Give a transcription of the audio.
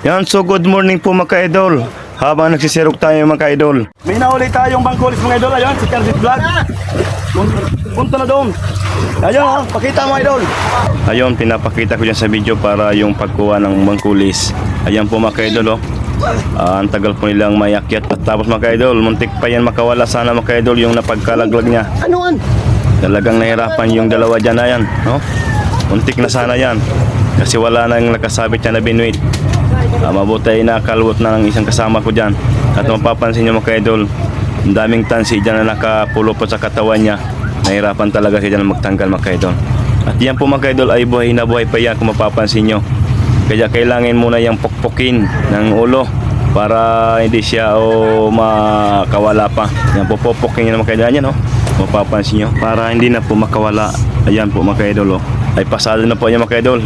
Yan, so good morning po mga ka-idol. Habang nagsisirok tayo mga ka-idol. May nahuli tayong bangkulis mga idol. Ayun, si Carsit Vlog. Punta na doon. Ayun ha, pakita mo idol. Ayun, pinapakita ko dyan sa video para yung pagkuha ng bangkulis. Ayan po mga ka-idol oh. Ang tagal po nilang mayakyat. At tapos mga ka-idol, muntik pa yan makawala sana mga ka-idol yung napagkalaglag niya. Anuan? Talagang nahirapan yung dalawa dyan na yan, no? Muntik na sana yan. Kasi wala nang nakasabit yan na binuit. Mabuti ay nakalwot na ng isang kasama ko dyan. At mapapansin nyo mga ka-idol, ang daming tansi dyan na nakapulupot sa katawan niya. Nahirapan talaga siya dyan magtanggal mga ka-idol. At yan po mga ka-idol ay buhay na buhay pa yan kung mapapansin nyo. Kaya kailangan muna yung pukpukin ng ulo para hindi siya makawala pa. Yan po pupukin nyo na mga ka-idol. Yan o, mapapansin nyo para hindi na po makawala. Ayan po mga ka-idol o. Ay pasado na po yan mga ka-idol.